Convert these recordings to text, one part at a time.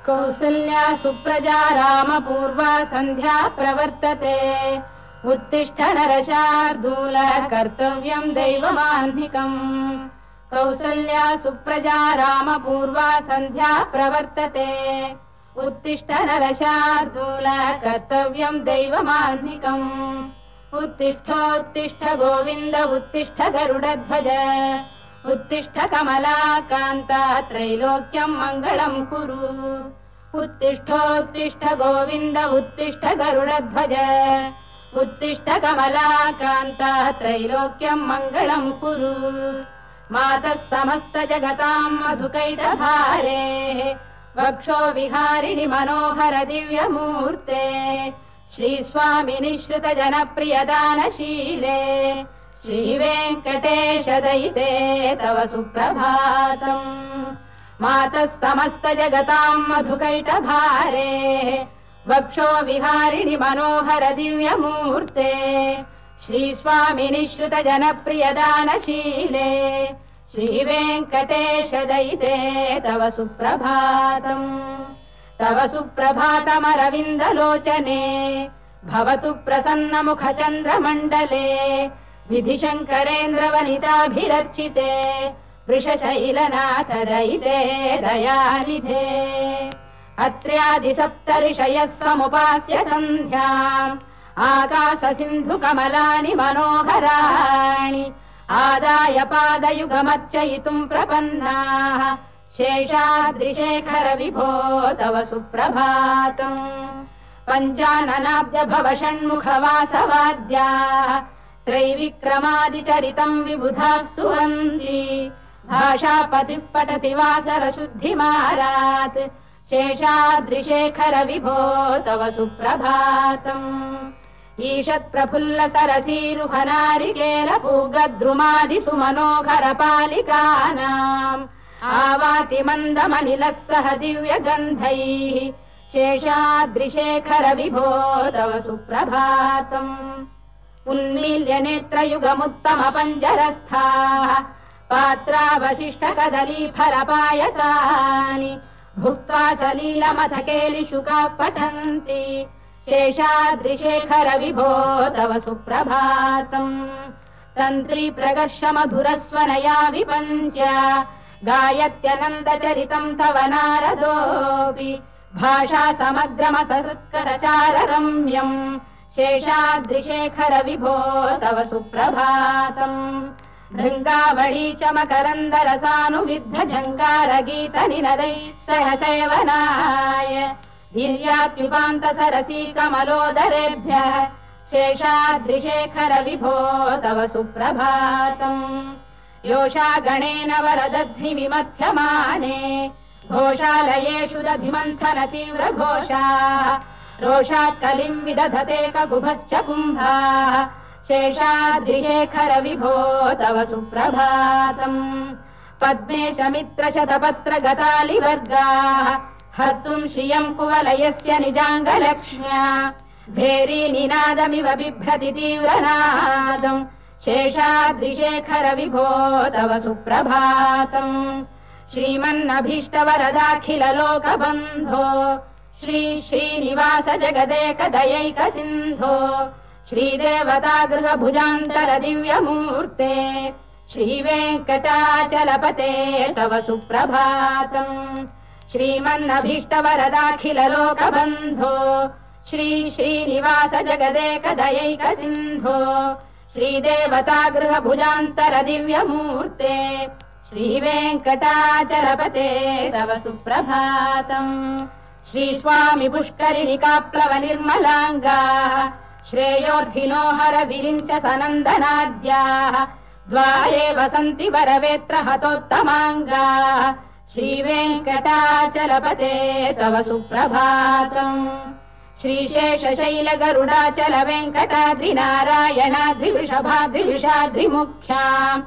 कौसल्या सुप्रजा रामपूर्वा सन्ध्या प्रवर्तते उत्तिष्ठ नरशार्दूल कर्तव्यम् दैवमाह्निकम् कौसल्या सुप्रजा रामपूर्वा सन्ध्या प्रवर्तते उत्तिष्ठ नरशार्दूल कर्तव्यम् दैवमाह्निकम् उत्तिष्ठोत्तिष्ठ गोविन्द उत्तिष्ठ गरुडध्वज उत्तिष्ठ कमलाकान्ता त्रैलोक्यम् मङ्गलम् कुरु उत्तिष्ठोत्तिष्ठ गोविन्द उत्तिष्ठ गरुडध्वज उत्तिष्ठ कमलाकान्ता त्रैलोक्यम् मङ्गलम् कुरु मातः समस्त जगताम् मधुकैटभारेः वक्षो विहारिणि मनोहर दिव्यमूर्ते श्रीस्वामिनि श्रुत जनप्रियदानशीले श्रीवेङ्कटेश दयिते तव सुप्रभातम् मातः समस्त जगताम् मधुकैटभारेः वक्षो विहारिणि मनोहर दिव्यमूर्ते श्रीस्वामिनि श्रुत जनप्रियदानशीले श्रीवेङ्कटेश दयिते तव सुप्रभातम् तव सुप्रभातमरविन्दलोचने भवतु प्रसन्नमुख चन्द्रमण्डले विधिशङ्करेन्द्रवनिताभिरर्चिते वृषशैलनाथ दयिते दयानिधे अत्र्यादिसप्तऋषयः समुपास्य सन्ध्याम् आकाश सिन्धु कमलानि मनोहराणि आदाय पादयुगमर्चयितुम् प्रपन्नाः शेषाद्रिशेखर विभो तव सुप्रभातम् पञ्चाननाब्ज भव षण्मुख वासवाद्याः त्रैविक्रमादिचरितम् विबुधा स्तुवन्ति भाषापतिः पठति वासर शुद्धिमारात् शेषाद्रिशेखर विभो तव सुप्रभातम् ईषत् प्रफुल्ल सरसीरुहनारिकेल पूगद्रुमादि सुमनोहर पालिकानाम् आवाति मन्दमनिलः सह दिव्यगन्धैः शेषाद्रिशेखर विभो तव सुप्रभातम् उन्मील्य नेत्रयुगमुत्तम पञ्जरस्थाः पात्रावशिष्ट कदली फलपायसानि भुक्त्वा सलीलमथकेलिशुकाः पठन्ति शेषाद्रिशेखर विभो तव सुप्रभातम् तन्त्री प्रगर्ष मधुरस्वनया विपञ्च गायत्यनन्दचरितम् तव नारदोऽपि भाषा समग्रमसहृत्करचार रम्यम् शेषाद्रिशेखर विभो तव सुप्रभातम् भृङ्गावळी च मकरन्दरसानुविद्ध झङ्कारगीत निनदैः सह सेवनाय वीर्यात्युपान्त सरसी कमलोदरेभ्यः शेषाद्रिशेखर विभो तव सुप्रभातम् योषा गणेन वरदध्नि विमथ्यमाने घोषालयेषु दधिमन्थन तीव्र घोषाः रोषात् कलिम् विदधते ककुभश्च कुम्भाः शेषाद्रिशेखर विभो तव सुप्रभातम् पद्मेश मित्र शतपत्र गतालिवर्गाः हर्तुम् श्रियम् कुवलयस्य निजाङ्गलक्ष्म्या भेरी निनादमिव बिभ्रति तीव्रनादम् शेषाद्रिशेखर विभो तव सुप्रभातम् श्रीमन्नभीष्टवरदाखिल लोकबन्धो श्री श्रीनिवास जगदेक दयैक सिन्धो श्रीदेवतागृह भुजान्तर दिव्यमूर्ते श्रीवेङ्कटाचलपते तव सुप्रभातम् श्रीमन्नभीष्टवरदाखिल लोकबन्धो श्री श्रीनिवास जगदेक दयैक सिन्धो श्रीदेवतागृह भुजान्तर दिव्यमूर्ते श्रीवेङ्कटाचलपते तव सुप्रभातम् श्रीस्वामि पुष्करिणिकाप्लव निर्मलाङ्गाः श्रेयोर्धिनो हर विरिञ्च सनन्दनाद्याः द्वारे वसन्ति वरवेत्र हतोत्तमाङ्गाः श्रीवेङ्कटाचलपते तव सुप्रभातम् श्रीशेषशैल गरुडाचल वेङ्कटाद्रिनारायणाद्रिवृषभाद्रिविषाद्रिमुख्याम्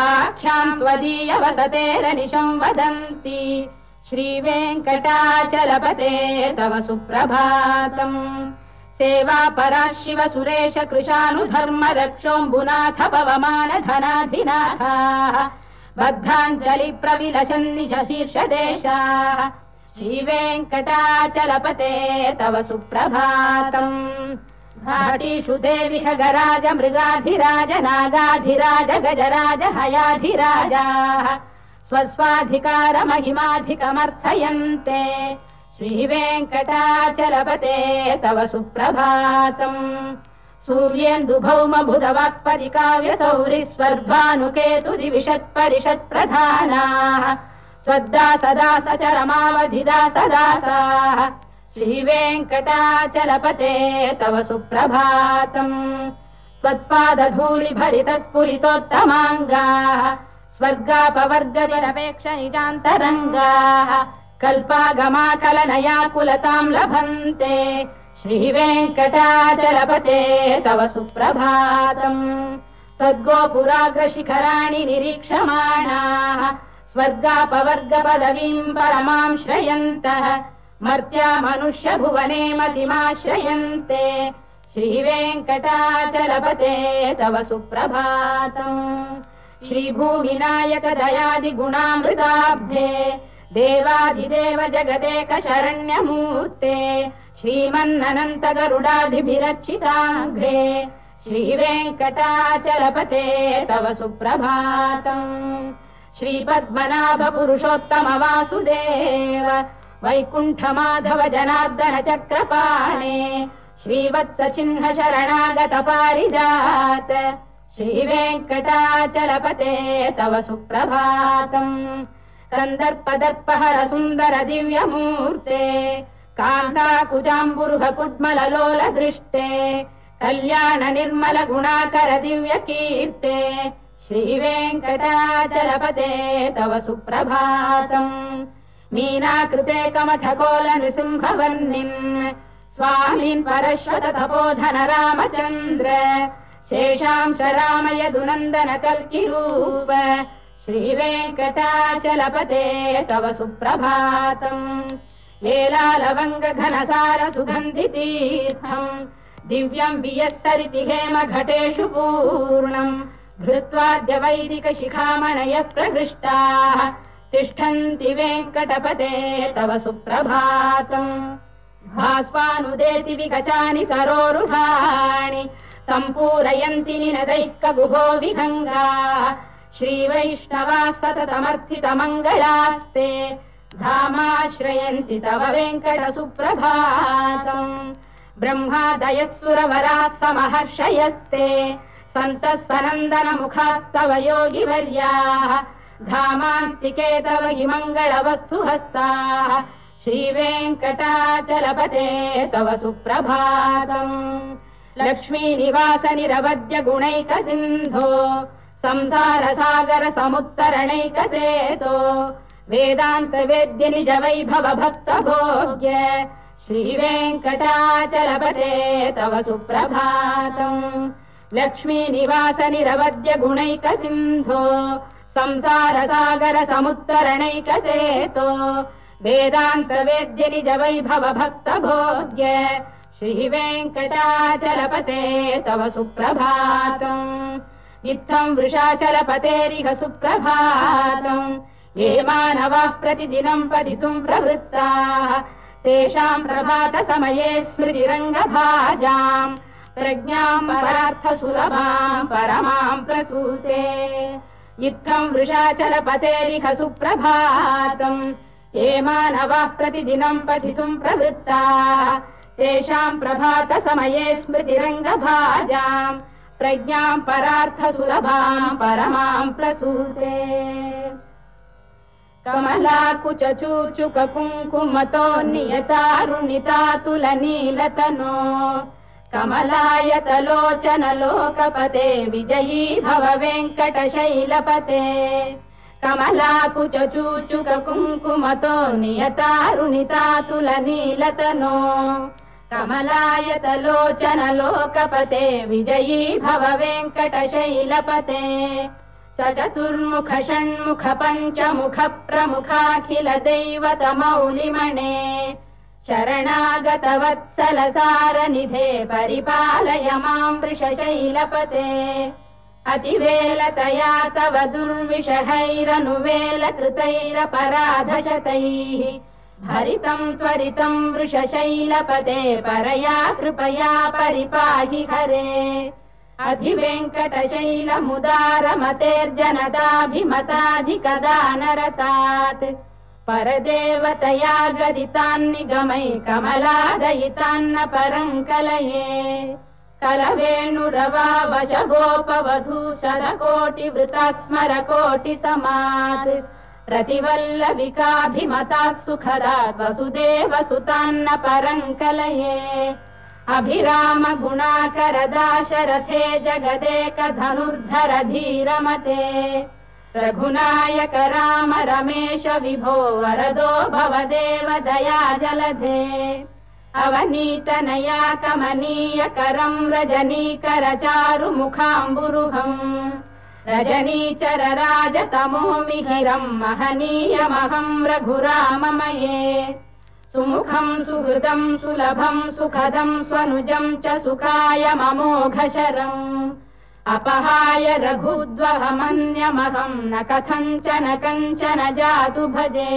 आख्याम् त्वदीय वसतेरनिशम् वदन्ति श्रीवेङ्कटाचलपते तव सुप्रभातम् सेवा पराः शिव सुरेश कृशानुधर्म रक्षोऽम्बुनाथ पवमान धनाधिनाथाः बद्धाञ्जलि प्रविलसन् निज शीर्षदेशाः श्रीवेङ्कटाचलपते तव सुप्रभातम् घाटीषु देवि खगराज मृगाधिराज नागाधिराज गजराज हयाधिराजाः स्वस्वाधिकारमहिमाधिकमर्थयन्ते श्रीवेङ्कटाचलपते तव सुप्रभातम् सूर्येन्दुभौमबुधवाक्परिकाव्यसौरिस्वर्भानुकेतुदिविषत्परिषत्प्रधानाः त्वद्दासदासचरमावधिदासदासाः श्रीवेङ्कटाचलपते तव सुप्रभातम् त्वत्पादधूलिभरितस्फुलितोत्तमाङ्गाः स्वर्गापवर्गनिरपेक्ष निजान्तरङ्गाः कल्पागमाकलनयाकुलताम् लभन्ते श्रीवेङ्कटाचलपते तव सुप्रभातम् त्वद्गोपुराग्रशिखराणि निरीक्षमाणाः स्वर्गापवर्गपदवीम् परमाम् श्रयन्तः मर्त्या मनुष्य भुवने मतिमाश्रयन्ते श्रीवेङ्कटाचलपते तव सुप्रभातम् श्रीभूमिनायक दयादिगुणामृताब्धे देवादिदेव जगदेक शरण्यमूर्ते श्रीमन्ननन्त गरुडाधिभिरर्चिताग्रे श्रीवेङ्कटाचलपते तव सुप्रभातम् श्रीपद्मनाभ पुरुषोत्तम वासुदेव वैकुण्ठ माधव जनार्दन चक्रपाणे श्रीवत्स चिह्न शरणागत पारिजात श्रीवेङ्कटाचलपते तव सुप्रभातम् कन्दर्पदर्पहर सुन्दर दिव्यमूर्ते कान्ताकुजाम्बुरुह कुड्मललोल दृष्टे कल्याण निर्मल गुणाकर दिव्य कीर्ते श्रीवेङ्कटाचलपते तव सुप्रभातम् मीनाकृते कमठकोल नृसिंहवर्णिन् स्वामीन् परश्वत तपोधन रामचन्द्र शेषांश रामयदुनन्दन कल्किरूप श्रीवेङ्कटाचलपते तव सुप्रभातम् लीलालवङ्ग घनसार सुगन्धितीर्थम् दिव्यम् वियस्सरिति हेम घटेषु पूर्णम् धृत्वाद्य वैदिक शिखामणयः प्रहृष्टाः तिष्ठन्ति वेङ्कटपते तव सुप्रभातम् भास्वानुदेति विगचानि सरोरुहाणि सम्पूरयन्ति निनदैः कगुभो विहङ्गाः श्रीवैष्णवाः सततमर्थितमङ्गलास्ते धामाश्रयन्ति तव वेङ्कट सुप्रभातम् ब्रह्मादयः सुरवराः समहर्षयस्ते सन्तः सनन्दन मुखास्तव योगिवर्याः धामान्तिके तव हि मङ्गलवस्तु हस्ताः श्रीवेङ्कटाचलपते तव सुप्रभातम् लक्ष्मीनिवास निरवद्य गुणैक सिन्धो संसार सागर समुत्तरणैकसेतो वेदान्त वेद्य निज वैभव भक्त भोग्य श्रीवेङ्कटाचलपते तव सुप्रभातम् लक्ष्मीनिवास निरवद्य गुणैक सिन्धो संसार सागर समुत्तरणैकसेतो वेदान्त वेद्य निज वैभव भक्त भोग्य श्रीवेङ्कटाचलपते तव सुप्रभातम् इत्थम् वृषाचलपतेरिह सुप्रभातम् ये मानवाः प्रतिदिनम् पठितुम् प्रवृत्ताः तेषाम् प्रभात समये स्मृतिरङ्गभाजाम् प्रज्ञाम् परार्थसुलभाम् परमाम् प्रसूते इत्थम् वृषाचलपतेरिह सुप्रभातम् ये मानवाः प्रतिदिनम् पठितुम् प्रवृत्ताः तेषाम् प्रभात समये स्मृतिरङ्गभाजाम् प्रज्ञाम् परार्थसुलभाम् परमाम् प्रसूते कमलाकुचूचुक कुङ्कुमतो नियतारुणितातुलनीलतनो कमलायतलोचन लोकपते विजयी भव वेङ्कटशैलपते कमलाकुचूचुक कुङ्कुमतो नियतारुणितातुलनीलतनो कमलायतलोचन लोकपते विजयी भव वेङ्कटशैलपते सचतुर्मुख षण्मुख पञ्चमुख प्रमुखाखिल दैवत मौलिमणे शरणागत वत्सल सारनिधे परिपालय माम् वृषशैलपते अतिवेलतया तव दुर्विषहैरनुवेलकृतैरपराधशतैः भरितम् त्वरितम् वृषशैलपते परया कृपया परिपाहि हरे अधिवेङ्कटशैलमुदारमतेर्जनदाभिमताधिकदानरतात् परदेवतया गदितान्निगमै कमलादयितान्न परम् कलये कलवेणुरवावशगोपवधू शतकोटिवृता स्मरकोटिसमात् प्रतिवल्लविकाभिमतात् सुखदात् वसुदेवसुतान्न परम् कलये अभिराम गुणाकरदाशरथे जगदेकधनुर्धर धीरमते रघुनायक राम रमेश विभो वरदो भवदेव दया जलधे अवनीतनया कमनीयकरम् रजनीकर चारुमुखाम्बुरुहम् रजनीचर राजतमो मिहिरम् महनीयमहम् रघुराममये सुमुखम् सुहृदम् सुलभम् सुखदम् स्वनुजम् च सुखाय ममोघशरम् अपहाय रघुद्वहमन्यमहम् न कथञ्चन कञ्चन जातु भजे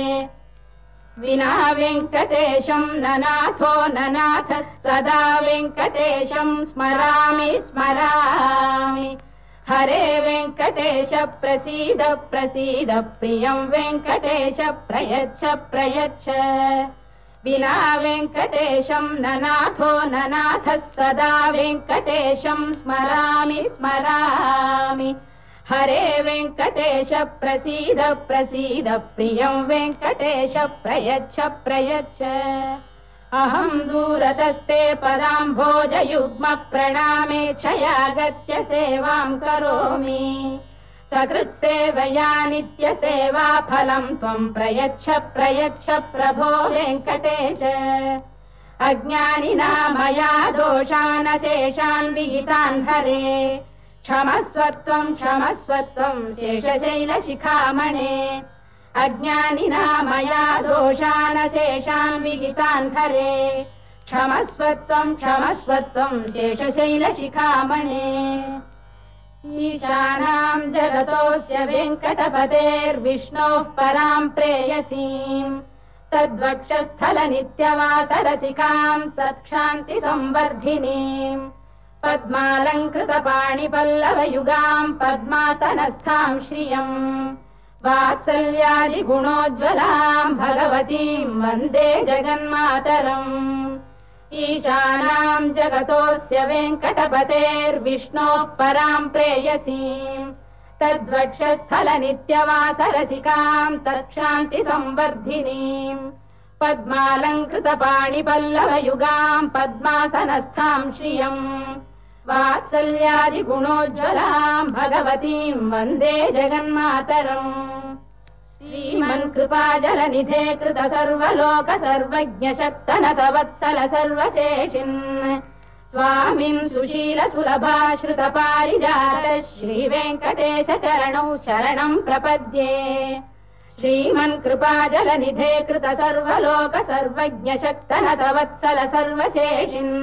विना वेङ्कटेशम् ननाथो ननाथ सदा वेङ्कटेशम् स्मरामि स्मरामि हरे वेङ्कटेश प्रसीद प्रसीद प्रियम् वेङ्कटेश प्रयच्छ प्रयच्छ विना वेङ्कटेशम् ननाथो ननाथ सदा वेङ्कटेशम् स्मरामि स्मरामि हरे वेङ्कटेश प्रसीद प्रसीद प्रियम् वेङ्कटेश प्रयच्छ प्रयच्छ अहम् दूरतस्ते पदाम्भोजयुग्म प्रणामेच्छयागत्य सेवाम् करोमि सकृत्सेवया नित्यसेवा फलम् त्वम् प्रयच्छ प्रयच्छ प्रभो वेङ्कटेश अज्ञानिना मया दोषानशेषान् विहितान् हरे क्षमस्वत्वम् क्षमस्वत्वम् शेषशैलशिखामणे अज्ञानिना मया दोषानशेषान् विहितान् हरे क्षमस्वत्वम् क्षमस्वत्वम् शेषशैलशिखामणे ईशानाम् जगतोऽस्य वेङ्कटपतेर्विष्णोः पराम् प्रेयसीम् तद्वक्षस्थलनित्यवासरसिकाम् तत्क्षान्तिसंवर्धिनीम् पद्मालङ्कृतपाणिपल्लवयुगाम् पद्मासनस्थाम् श्रियम् वात्सल्यादिगुणोज्ज्वलाम् भगवतीम् वन्दे जगन्मातरम् ईशानाम् जगतोऽस्य वेङ्कटपतेर्विष्णोः पराम् प्रेयसीम् तद्वक्षस्थलनित्यवासरसिकाम् तत्क्षान्तिसंवर्धिनीम् पद्मालङ्कृतपाणिपल्लवयुगाम् पद्मासनस्थाम् श्रियम् वात्सल्यादिगुणोज्ज्वलाम् भगवतीम् वन्दे जगन्मातरम् श्रीमन्कृपाजलनिधे कृत सर्वलोक सर्वज्ञ शक्तनतवत्सल सर्वशेषिन् स्वामिन् सुशील सुलभाश्रित पारिजात श्रीवेङ्कटेश चरणौ शरणम् प्रपद्ये श्रीमन्कृपाजलनिधे कृत सर्वलोक सर्वज्ञ शक्तनतवत्सल सर्वशेषिन्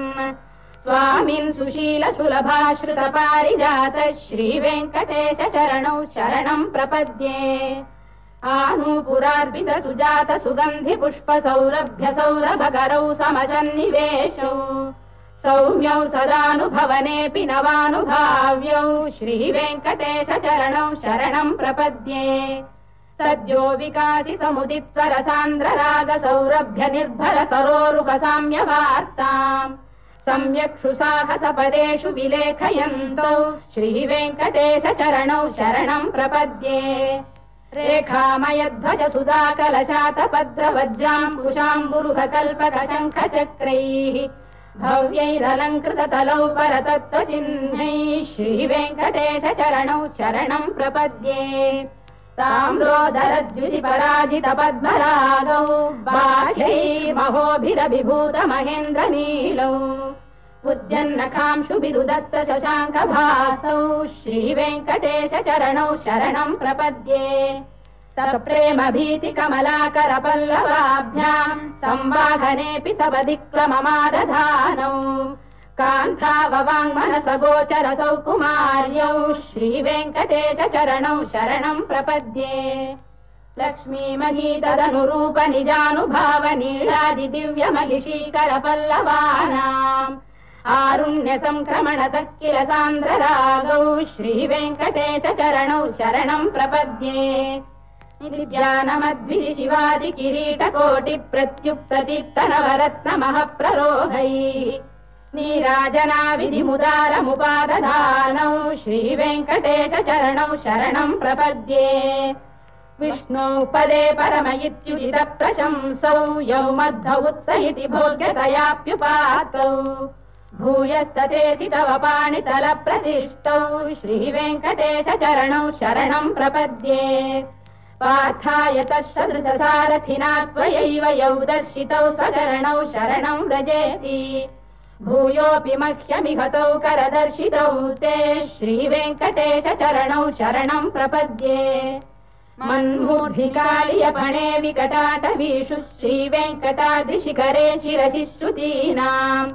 स्वामिन् सुशील सुलभाश्रित पारिजात श्रीवेङ्कटेश चरणौ शरणम् प्रपद्ये आनूपुरार्पित सुजात सुगन्धि पुष्प सौरभ्य सौरभकरौ समशन्निवेशौ सौम्यौ सदानुभवनेऽपि नवानुभाव्यौ श्रीवेङ्कटेश चरणौ शरणम् प्रपद्ये सद्यो विकासि समुदित्वरसान्द्र राग सौरभ्य निर्भर सरोरुह साम्यवार्ताम् सम्यक्षु साहसपदेषु विलेखयन्तौ श्रीवेङ्कटेश चरणौ शरणम् प्रपद्ये रेखामयध्वज सुधाकलशातपद्रवज्राम्बुशाम्बुरुह कल्पक शङ्ख चक्रैः भव्यैरलङ्कृततलौ परतत्त्वचिह्नैः श्रीवेङ्कटेश चरणौ शरणम् प्रपद्ये ताम्रोदरद्युति पराजित पद्मरागौ बाह्यैर्महोभिरभिभूत महेन्द्र नीलौ उद्यन्नखांशुभिरुदस्त शशाङ्कभासौ श्रीवेङ्कटेश चरणौ शरणम् प्रपद्ये सप्रेम भीति कमलाकर पल्लवाभ्याम् संवाहनेऽपि सबदिक्लममादधानौ कान्थाववाङ्मनसगोचरसौ कुमार्यौ श्रीवेङ्कटेश चरणौ शरणं प्रपद्ये लक्ष्मीमही तदनुरूप निजानुभाव नीलादिदिव्यमहिषीकर पल्लवानाम् आरुण्य संक्रमण तक्किल सान्द्ररागौ श्रीवेङ्कटेश चरणौ शरणं प्रपद्ये नित्यानमद्भिः शिवादि किरीटकोटि प्रत्युक्तदीप्त नवरत्न महप्ररोहैः नीराजना विधिमुदारमुपादधानौ श्रीवेङ्कटेश चरणौ शरणं प्रपद्ये विष्णौ पदे परम इत्युदित प्रशंसौ यौ मध्व उत्स इति भोग्यतयाप्युपातौ भूयस्ततेति तव पाणितल प्रतिष्ठौ श्रीवेङ्कटेश चरणौ शरणं प्रपद्ये पार्थाय तत्सदृशसारथिना त्वयैव यौ दर्शितौ स्वचरणौ शरणं व्रजेति भूयोऽपि मह्यमिहतौ करदर्शितौ ते श्रीवेङ्कटेश चरणौ शरणं प्रपद्ये मन्मूर्धिकालियपणे विकटाटवीषु श्रीवेङ्कटाद्रिशिखरे शिरसि श्रुतीनाम्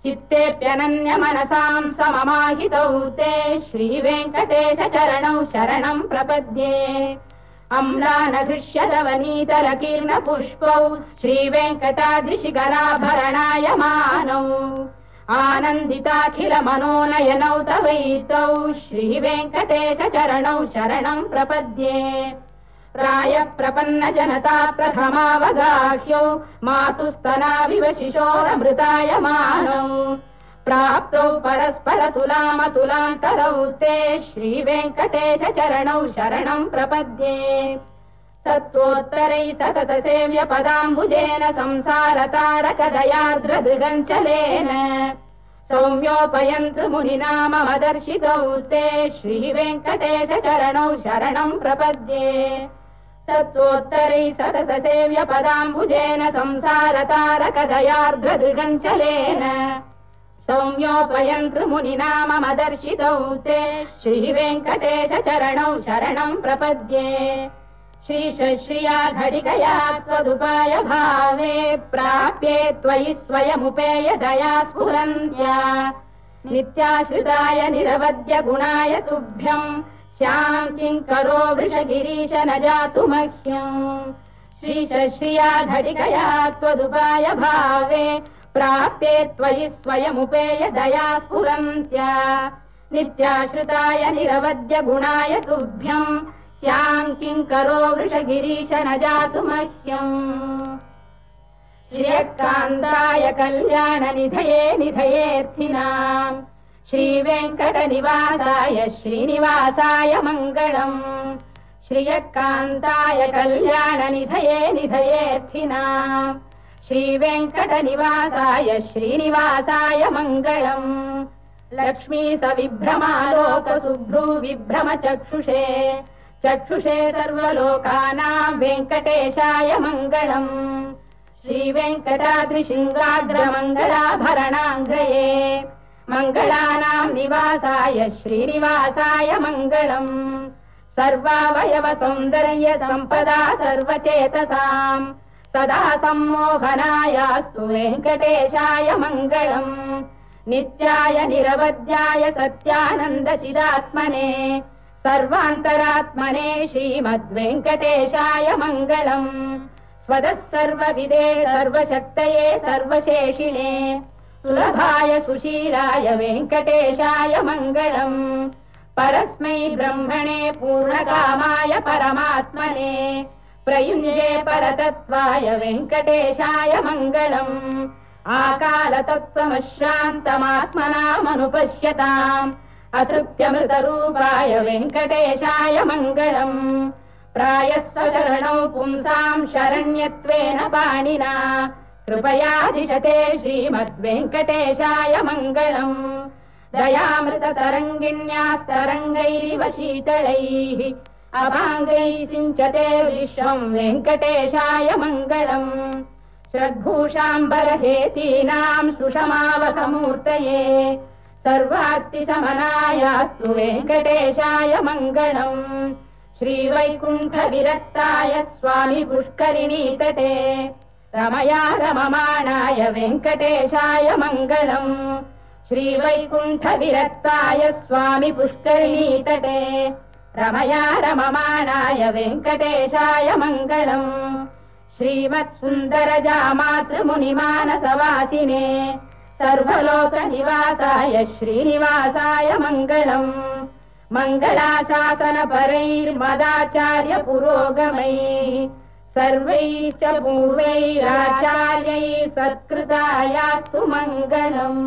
चित्तेऽप्यनन्यमनसां सममाहितौ ते श्रीवेङ्कटेश चरणौ शरणं प्रपद्ये अम्लानघृष्यदवनीतलकीर्णपुष्पौ श्रीवेङ्कटाद्रिशिखराभरणायमानौ आनन्दिताखिल मनोनयनौ तवैतौ श्रीवेङ्कटेश चरणौ शरणं प्रपद्ये प्रायः प्रपन्न जनता प्रथमावगाह्यौ मातुस्तनाविव शिशोरमृतायमानौ प्राप्तौ परस्पर तुलामतुलान्तरौ ते श्रीवेङ्कटेश चरणौ शरणं प्रपद्ये सत्त्वोत्तरैः सतत सेव्य पदाम्बुजेन संसारतारकदयार्द्रदृगञ्चलेन सौम्योपयन्तृमुनिना मम दर्शितौ ते श्रीवेङ्कटेश चरणौ शरणं प्रपद्ये सत्त्वोत्तरैः सतत सेव्य पदाम्बुजेन संसारतारकदयार्द्रदृगञ्चलेन सौम्योपयन्तृमुनिना मम दर्शितौ ते श्रीवेङ्कटेश चरणौ शरणं प्रपद्ये श्रीशश्रिया घटिकया त्वदुपाय भावे प्राप्ये त्वयि स्वयमुपेय दया स्फुरन्त्या नित्याश्रिताय निरवद्य गुणाय तुभ्यम् श्यां किङ्करो वृषगिरीश न जातु मह्यम् श्रीशश्रिया घटिकया त्वदुपाय भावे प्राप्ये त्वयि स्वयमुपेय दया स्फुरन्त्या नित्याश्रिताय निरवद्य गुणाय तुभ्यम् श्यां किङ्करो वृषगिरीश न जातु मह्यम् श्रियकान्ताय कल्याण निधये निधयेऽर्थिनाम् श्रीवेङ्कटनिवासाय श्रीनिवासाय मङ्गलम् श्रियकान्ताय कल्याण निधये निधयेऽर्थिनाम् श्रीवेङ्कटनिवासाय श्रीनिवासाय मङ्गलम् लक्ष्मी सविभ्रमालोक सुभ्रू विभ्रम चक्षुषे चक्षुषे सर्वलोकानां वेङ्कटेशाय मङ्गलम् श्रीवेङ्कटाद्रिशृङ्गाग्रमङ्गलाभरणाङ्ग्रये मङ्गलानां निवासाय श्रीनिवासाय मङ्गलम् सर्वावयव सौन्दर्य सम्पदा सर्वचेतसां सदा सम्मोहनायास्तु वेङ्कटेशाय मङ्गलम् नित्याय निरवध्याय सत्यानन्दचिदात्मने सर्वान्तरात्मने श्रीमद्वेङ्कटेशाय मङ्गलम् स्वतः सर्वविदे सर्वशक्तये सर्वशेषिणे सुलभाय सुशीलाय वेङ्कटेशाय मङ्गलम् परस्मै ब्रह्मणे पूर्णकामाय परमात्मने प्रयुञ्जे परतत्त्वाय वेङ्कटेशाय मङ्गलम् आकालतत्त्वमशान्तमात्मनामनुपश्यताम् अतृप्त्यमृतरूपाय वेङ्कटेशाय मङ्गलम् प्रायस्वचरणौ पुंसां शरण्यत्वेन पाणिना कृपयादिशते श्रीमद्वेङ्कटेशाय मङ्गलम् दयामृततरङ्गिण्यास्तरङ्गैरिव शीतलैः अभाङ्गैः सिञ्चते विश्वं वेङ्कटेशाय मङ्गलम् श्रद्भूषाम्बरहेतीनां सुषमावहमूर्तये सर्वार्तिशमनायास्तु वेङ्कटेशाय मङ्गलम् श्रीवैकुण्ठविरक्ताय स्वामि पुष्करिणीतटे रमया रममाणाय वेङ्कटेशाय मङ्गलम् श्रीवैकुण्ठविरक्ताय स्वामी पुष्करिणीतटे रमया रममाणाय वेङ्कटेशाय मङ्गलम् श्रीमत्सुन्दरजामातृमुनिमानसवासिने सर्वलोकनिवासाय श्रीनिवासाय मङ्गलम् मङ्गलाशासनपरैर्मदाचार्य पुरोगमैः सर्वैश्च पूर्वैराचार्यैः सत्कृतायास्तु मङ्गलम्।